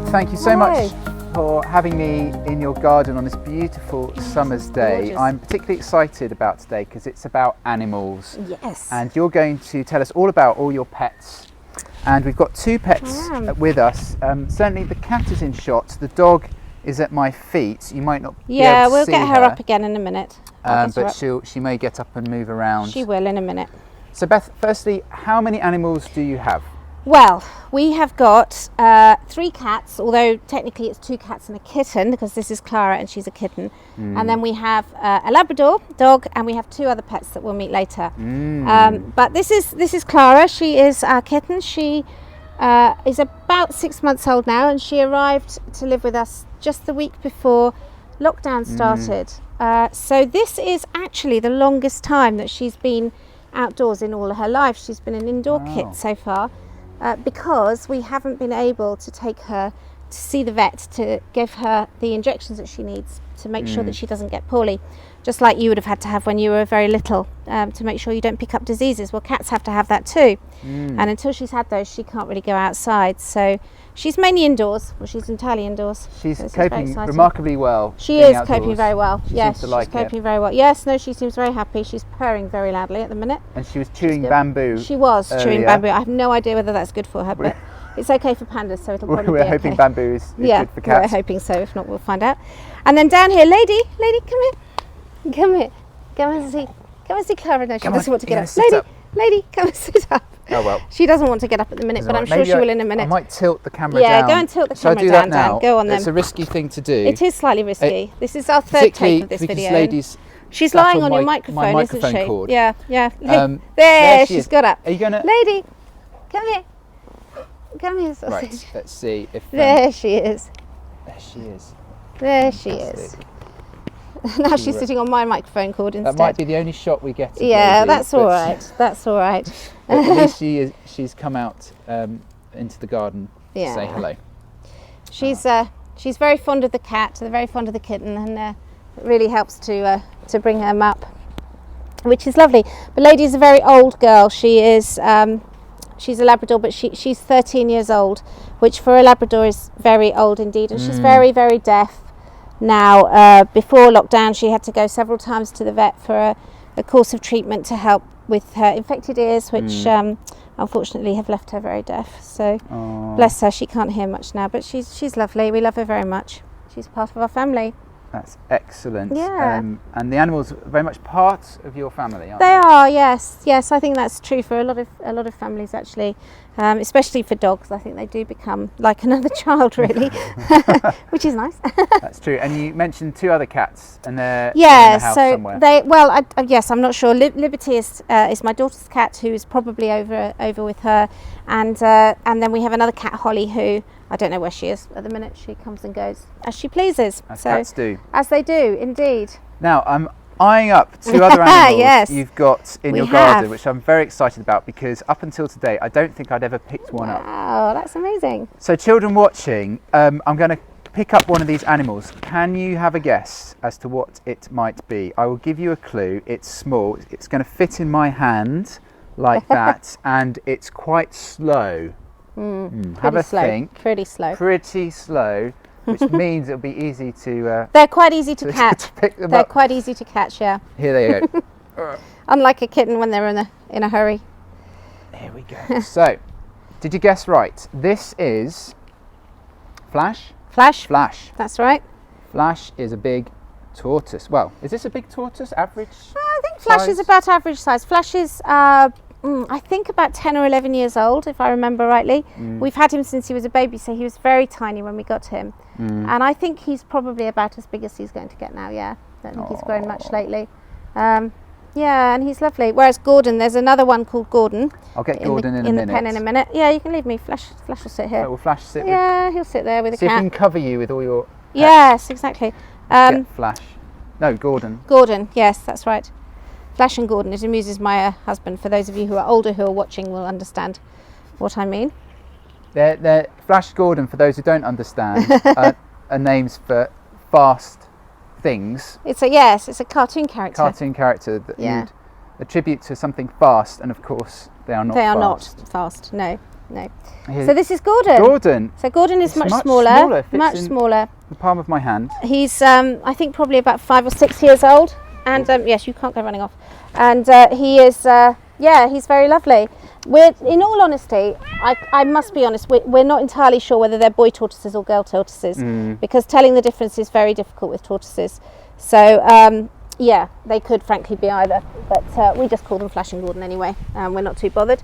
thank you so much for having me in your garden on this beautiful summer's day. Gorgeous. I'm particularly excited about today because it's about animals. Yes. And you're going to tell us all about all your pets. And we've got two pets with us. Certainly the cat is in shot, the dog is at my feet. You might not be able to we'll see get her up again in a minute. but she may get up and move around. She will in a minute. So Beth, firstly, how many animals do you have? Well, we have got 3 cats, although technically it's 2 cats and a kitten because this is Clara and she's a kitten. And then we have a Labrador dog and we have 2 other pets that we'll meet later. But this is Clara. She is our kitten. She is about 6 months old now and she arrived to live with us just the week before lockdown started. So this is actually the longest time that she's been outdoors in all of her life. She's been an indoor kit so far. Because we haven't been able to take her to see the vet to give her the injections that she needs to make sure that she doesn't get poorly, just like you would have had to have when you were very little, to make sure you don't pick up diseases. Well, cats have to have that too, and until she's had those, she can't really go outside. So she's mainly indoors. Well, she's entirely indoors. She's coping remarkably well. She is outdoors. coping very well. Yes, she's coping very well. Yes, no, she seems very happy. She's purring very loudly at the minute. And she was chewing bamboo. She was earlier. chewing bamboo. I have no idea whether that's good for her, but it's okay for pandas, so it'll probably be okay. We're hoping bamboo is good for cats. We're hoping so. If not, we'll find out. And then down here, lady, come here. Come here. Come and see Clara. No, she doesn't want to get up. Lady, come and sit up. Oh well. She doesn't want to get up at the minute, but I'm sure she will in a minute. I might tilt the camera down. Yeah, go and tilt the camera down. Shall I do that now? Go on then. It's a risky thing to do. It is slightly risky. This is our third take of this video. Ladies, she's lying on your microphone, isn't she? Cord. Yeah. There she's got up. Are you going to... Lady, come here. Come here. Right, let's see if... There she is. There she is. There she is. Now she's sitting on my microphone cord instead. That might be the only shot we get. Yeah, that's all right. That's all right. At least she's come out into the garden to say hello. She's very fond of the cat. They're very fond of the kitten, and it really helps to bring them up, which is lovely. But Lady's a very old girl. She is. She's a Labrador, but she's 13 years old, which for a Labrador is very old indeed, and she's very, very deaf. Now, before lockdown, she had to go several times to the vet for a course of treatment to help with her infected ears, which unfortunately have left her very deaf. So, bless her, she can't hear much now, but she's lovely. We love her very much. She's part of our family. That's excellent. Yeah. And the animals are very much part of your family, aren't they? They are, yes. Yes, I think that's true for a lot of families actually, especially for dogs. I think they do become like another child, really, which is nice. That's true. And you mentioned 2 other cats, and they're in the house somewhere. Yes, I'm not sure. Liberty is my daughter's cat, who is probably over with her, and then we have another cat, Holly, who I don't know where she is at the minute. She comes and goes as she pleases. As cats do. As they do, indeed. Now, I'm eyeing up 2 other animals you've got in your garden, which I'm very excited about because up until today, I don't think I'd ever picked one up. Wow, that's amazing. So children watching, I'm going to pick up one of these animals. Can you have a guess as to what it might be? I will give you a clue. It's small. It's going to fit in my hand like that, and it's quite slow. Have a think. Pretty slow, which means it'll be easy to... they're quite easy to catch. To pick them they're up. quite easy to catch, yeah. Here they go. Unlike a kitten when they're in a hurry. Here we go. So, did you guess right? This is Flash. Flash? Flash. That's right. Flash is a big tortoise. Well, is this a big tortoise? Average I think Flash is about average size. Flash is... I think about 10 or 11 years old, if I remember rightly. We've had him since he was a baby, so he was very tiny when we got him. And I think he's probably about as big as he's going to get now, yeah. I don't think he's grown much lately. Yeah, and he's lovely. Whereas Gordon, there's another one called Gordon. I'll get Gordon in a minute. In the pen in a minute. Yeah, you can leave me. Flash will sit here. Will Flash sit Yeah, he'll sit there with a cat. See if he can cover you with all your... Yes, exactly. Get Flash. No, Gordon. Gordon, yes, that's right. Flash and Gordon. It amuses my husband. For those of you who are older who are watching will understand what I mean. They're Flash Gordon, for those who don't understand, are names for fast things. It's a cartoon character. Cartoon character that you'd attribute to something fast, and of course they are not fast. They are not fast, no. no. Here- So this is Gordon. Gordon, So Gordon is It's much much smaller. smaller, fits Much in- smaller. the palm of my hand. He's, I think, probably about 5 or 6 years old. And yes, you can't go running off. And he is, he's very lovely. In all honesty, I must be honest, we're not entirely sure whether they're boy tortoises or girl tortoises, because telling the difference is very difficult with tortoises. So, they could frankly be either. But we just call them Flash and Gordon anyway. We're not too bothered.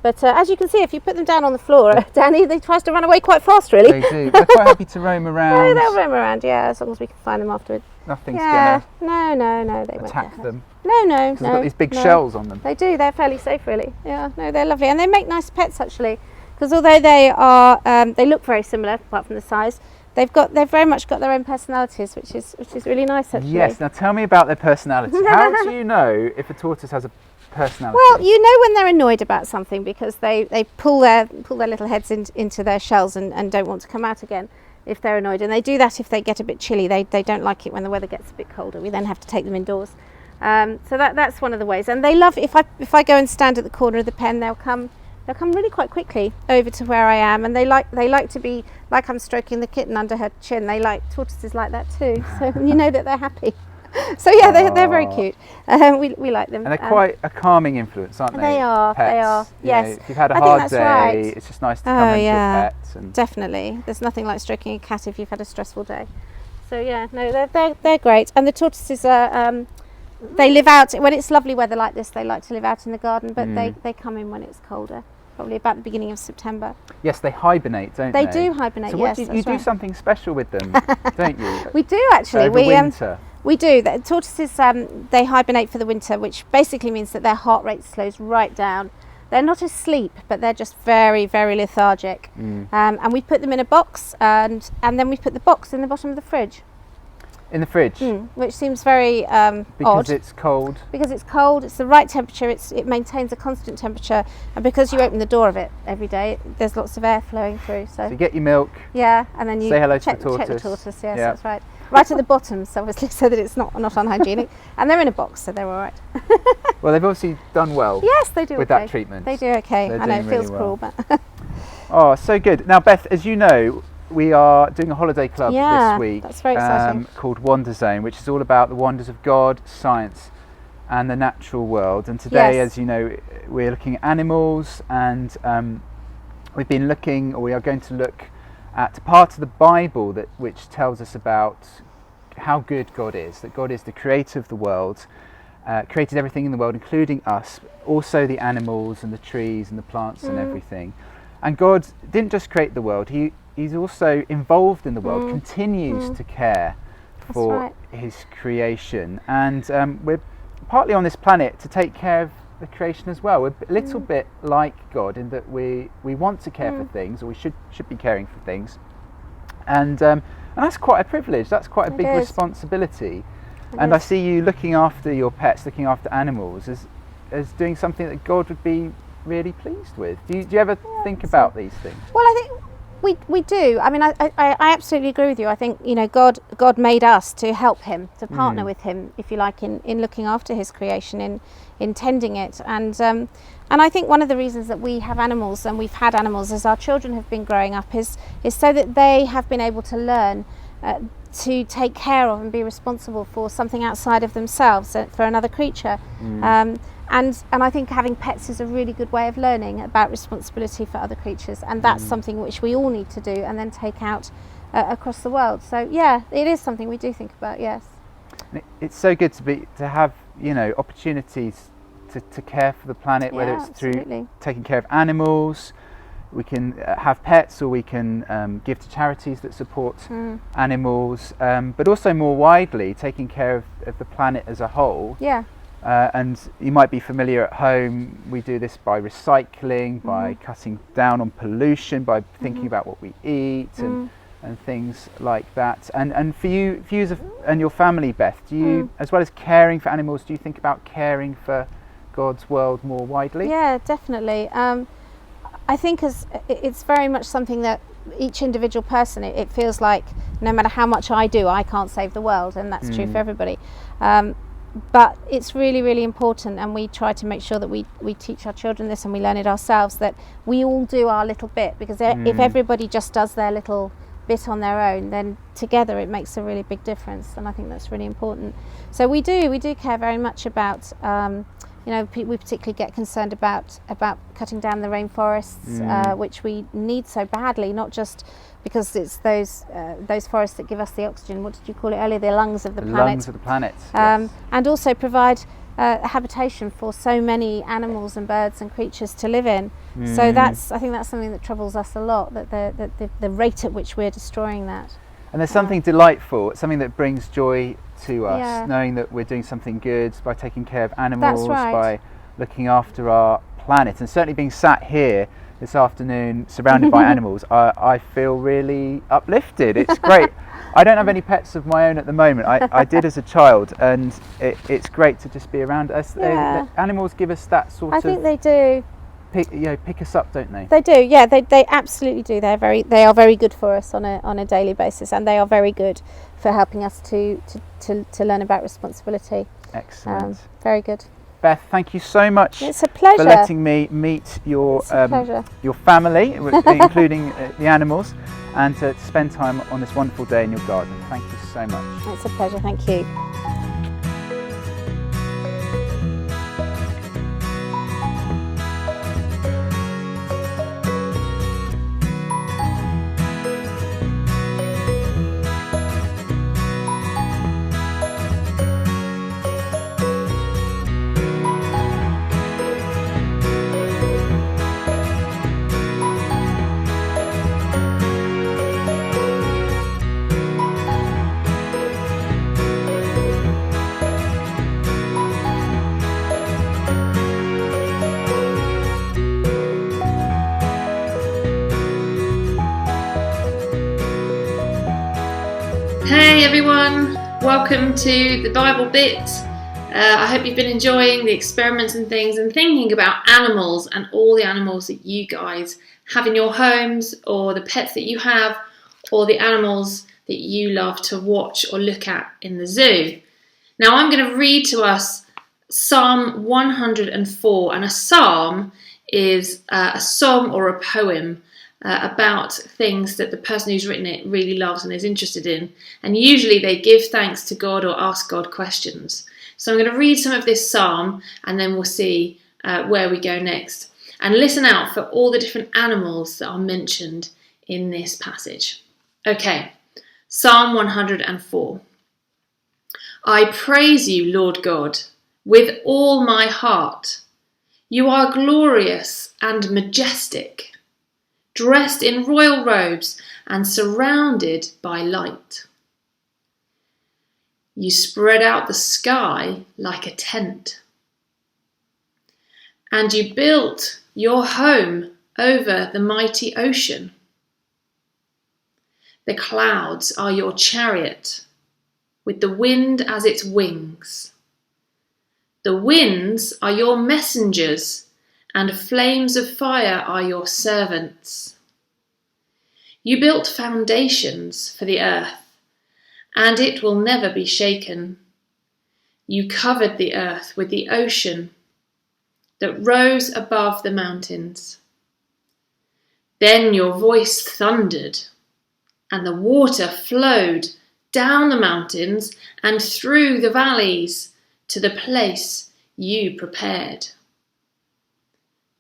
But as you can see, if you put them down on the floor, Danny, they tries to run away quite fast, really. They do. They're quite happy to roam around. No, they'll roam around, as long as we can find them afterwards. Nothing's No, they gonna won't attack get hurt. them. No. Because they've got these big shells on them. They do. They're fairly safe, really. Yeah, no, they're lovely, and they make nice pets actually. Because although they are, they look very similar apart from the size. They've very much got their own personalities, which is really nice actually. Yes. Now tell me about their personality. How do you know if a tortoise has a personality? Well, you know when they're annoyed about something because they pull their little heads into their shells and don't want to come out again if they're annoyed, and they do that if they get a bit chilly. They don't like it when the weather gets a bit colder. We then have to take them indoors. So that's one of the ways. And they love if I go and stand at the corner of the pen, they'll come really quite quickly over to where I am, and they like to be like I'm stroking the kitten under her chin. Tortoises like that too. So you know that they're happy. So they're very cute. We like them. And they're quite a calming influence, aren't they? They are. Pets. They are. You know, Yes. if you've had a I think hard that's day, right. it's just nice to come into your pet. And Definitely. There's nothing like stroking a cat if you've had a stressful day. So they're great. And the tortoises are. They live out when it's lovely weather like this. They like to live out in the garden, but they come in when it's colder. Probably about the beginning of September. yes, they hibernate, don't they? They do hibernate. So yes, you do something special with them, don't you? We do actually. Over winter. We do. The tortoises they hibernate for the winter, which basically means that their heart rate slows right down. They're not asleep, but they're just very, very lethargic. And we put them in a box, and then we put the box in the bottom of the fridge. In the fridge? Which seems very Because odd. it's cold. Because it's cold, it's the right temperature, it maintains a constant temperature, and because you open the door of it every day, there's lots of air flowing through. So you get your milk. Yeah, and then you Say hello to check the tortoise. Check the tortoise, yes, Yeah. that's right. Right at the bottom, so obviously so that it's not unhygienic. And they're in a box, so they're all right. Well, they've obviously done well. Yes, they do with okay. that treatment. They do okay. They're I know, it doing feels really well. cruel, but Oh, so good. Now, Beth, as you know, we are doing a holiday club Yeah, this week. that's very exciting. Called Wonder Zone, which is all about the wonders of God, science, and the natural world. And today, Yes. as you know, we're looking at animals, and we are going to look at a part of the Bible which tells us about how good God is, that God is the creator of the world, created everything in the world, including us, also the animals and the trees and the plants and everything. And God didn't just create the world, He's also involved in the world, continues to care for right. His creation. And we're partly on this planet to take care of the creation as well. We're a little bit like God in that we want to care for things, or we should be caring for things. And that's quite a privilege, that's quite a big is. responsibility. It And I is. see you looking after your pets, looking after animals as doing something that God would be really pleased with. Do you ever think about these things? Well, I think we do. I mean, I absolutely agree with you. I think, God made us to help Him, to partner with Him, if you like, in looking after His creation, in tending it. And I think one of the reasons that we have animals, and we've had animals as our children have been growing up, is so that they have been able to learn to take care of and be responsible for something outside of themselves, for another creature. And I think having pets is a really good way of learning about responsibility for other creatures, and that's something which we all need to do and then take out across the world. So yeah, it is something we do think about. Yes. It's so good to have opportunities to care for the planet, whether Yeah, it's through absolutely. taking care of animals. We can have pets, or we can give to charities that support animals, but also more widely taking care of the planet as a whole. Yeah. And you might be familiar at home, we do this by recycling, by cutting down on pollution, by thinking about what we eat and things like that. And for you and your family, Beth, do you, as well as caring for animals, do you think about caring for God's world more widely? Yeah, definitely. I think it's very much something that each individual person, it feels like no matter how much I do, I can't save the world, and that's true for everybody. But it's really, really important, and we try to make sure that we teach our children this, and we learn it ourselves, that we all do our little bit, because if everybody just does their little bit on their own, then together it makes a really big difference, and I think that's really important. So we do care very much about we particularly get concerned about cutting down the rainforests, which we need so badly, not just because it's those forests that give us the oxygen. What did you call it earlier? The lungs of the planet. Lungs of the planet. Yes. And also provide habitation for so many animals and birds and creatures to live in. So I think that's something that troubles us a lot, that the rate at which we're destroying that. And there's something delightful, something that brings joy to us, knowing that we're doing something good by taking care of animals, by looking after our planet. And certainly being sat here this afternoon surrounded by animals, I feel really uplifted. It's great. I don't have any pets of my own at the moment. I did as a child, and it's great to just be around us. The animals give us that sort of... I think they do. Pick us up, don't they? They do, yeah. They absolutely do. They are very good for us on a daily basis, and they are very good for helping us to learn about responsibility. Excellent. Very good. Beth, thank you so much. It's a pleasure for letting me meet your family, including the animals, and to spend time on this wonderful day in your garden. Thank you so much. It's a pleasure. Thank you. Hey everyone, welcome to the Bible Bit. I hope you've been enjoying the experiments and things and thinking about animals and all the animals that you guys have in your homes, or the pets that you have, or the animals that you love to watch or look at in the zoo. Now I'm going to read to us Psalm 104, and a psalm is a song or a poem about things that the person who's written it really loves and is interested in, and usually they give thanks to God or ask God questions. So I'm going to read some of this psalm, and then we'll see where we go next. And listen out for all the different animals that are mentioned in this passage. Okay, Psalm 104. I praise you, Lord God, with all my heart. You are glorious and majestic, dressed in royal robes and surrounded by light. You spread out the sky like a tent, and you built your home over the mighty ocean. The clouds are your chariot, with the wind as its wings. The winds are your messengers, and flames of fire are your servants. You built foundations for the earth, and it will never be shaken. You covered the earth with the ocean that rose above the mountains. Then your voice thundered, and the water flowed down the mountains and through the valleys to the place you prepared.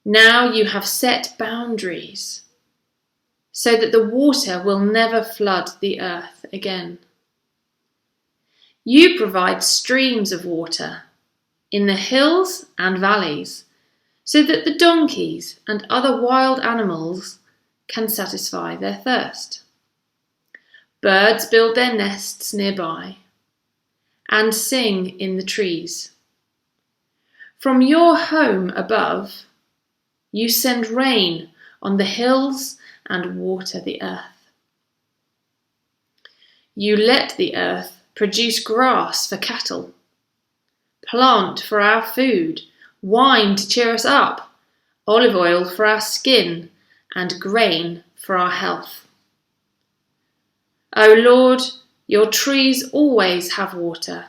Now you have set boundaries so that the water will never flood the earth again. You provide streams of water in the hills and valleys so that the donkeys and other wild animals can satisfy their thirst. Birds build their nests nearby and sing in the trees. From your home above, you send rain on the hills and water the earth. You let the earth produce grass for cattle, plant for our food, wine to cheer us up, olive oil for our skin, and grain for our health. O Lord, your trees always have water,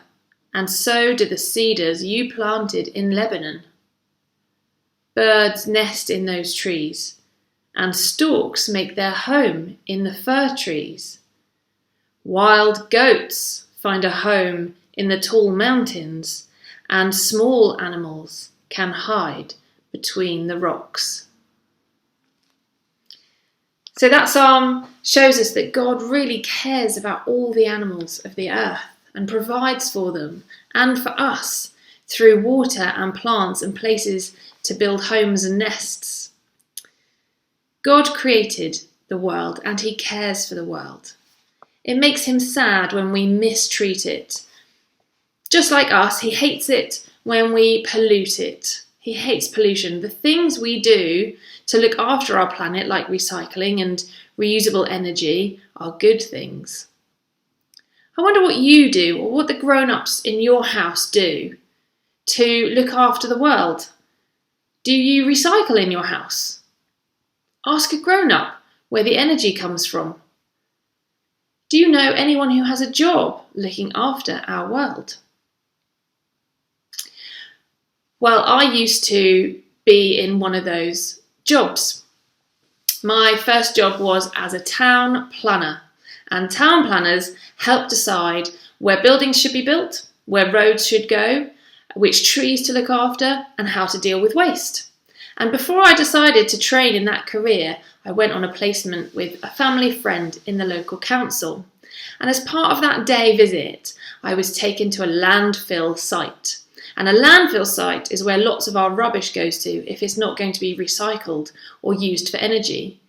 and so do the cedars you planted in Lebanon. Birds nest in those trees, and storks make their home in the fir trees. Wild goats find a home in the tall mountains, and small animals can hide between the rocks. So that psalm shows us that God really cares about all the animals of the earth and provides for them and for us through water and plants and places to build homes and nests. God created the world and he cares for the world. It makes him sad when we mistreat it. Just like us, he hates it when we pollute it. He hates pollution. The things we do to look after our planet, like recycling and reusable energy, are good things. I wonder what you do, or what the grown-ups in your house do to look after the world. Do you recycle in your house? Ask a grown-up where the energy comes from. Do you know anyone who has a job looking after our world? Well, I used to be in one of those jobs. My first job was as a town planner, and town planners help decide where buildings should be built, where roads should go, which trees to look after, and how to deal with waste. And before I decided to train in that career, I went on a placement with a family friend in the local council. And as part of that day visit, I was taken to a landfill site. And a landfill site is where lots of our rubbish goes to if it's not going to be recycled or used for energy.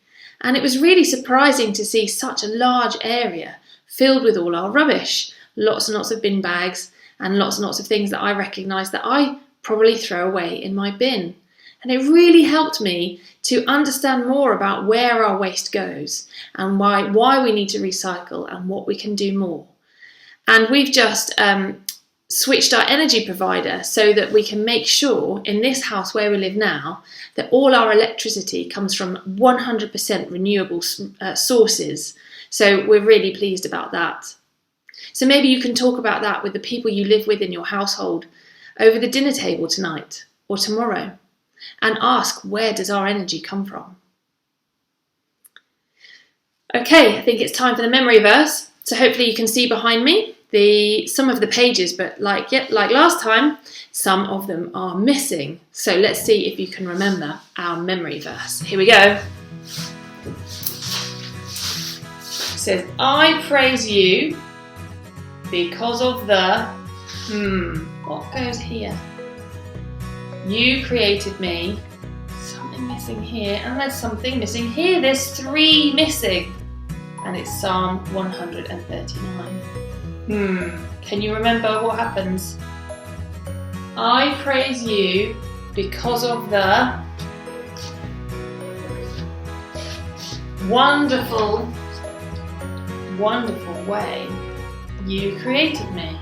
And it was really surprising to see such a large area filled with all our rubbish, lots and lots of bin bags and lots of things that I recognise that I probably throw away in my bin. And it really helped me to understand more about where our waste goes and why we need to recycle and what we can do more. And we've just switched our energy provider so that we can make sure in this house where we live now that all our electricity comes from 100% renewable sources. So we're really pleased about that. So maybe you can talk about that with the people you live with in your household over the dinner table tonight or tomorrow, and ask, where does our energy come from? Okay, I think it's time for the memory verse. So hopefully you can see behind me some of the pages, but like last time, some of them are missing. So let's see if you can remember our memory verse. Here we go. It says, I praise you because of the, what goes here? You created me. Something missing here, and there's something missing here. There's 3 missing, and it's Psalm 139. Can you remember what happens? I praise you because of the wonderful, wonderful way you created me.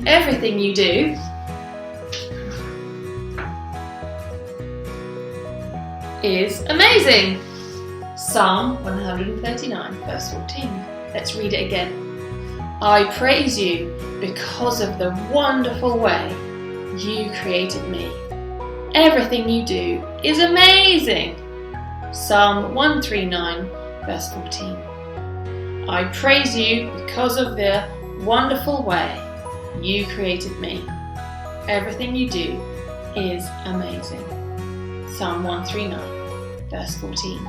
Everything you do is amazing. Psalm 139, verse 14. Let's read it again. I praise you because of the wonderful way you created me. Everything you do is amazing. Psalm 139, verse 14. I praise you because of the wonderful way you created me. Everything you do is amazing. Psalm 139, verse 14.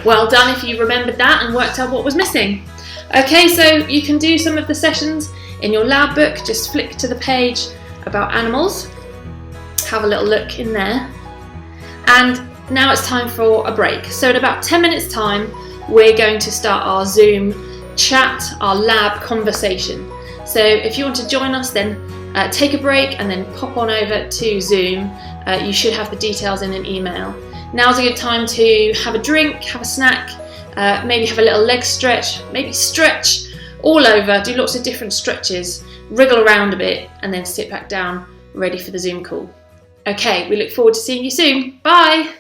Well done if you remembered that and worked out what was missing. Okay, so you can do some of the sessions in your lab book. Just flick to the page about animals. Have a little look in there. And now it's time for a break. So in about 10 minutes time, we're going to start our Zoom chat, our lab conversation. So if you want to join us, then take a break and then pop on over to Zoom. You should have the details in an email. Now's a good time to have a drink, have a snack, maybe have a little leg stretch, maybe stretch all over, do lots of different stretches, wriggle around a bit, and then sit back down, ready for the Zoom call. Okay, we look forward to seeing you soon. Bye!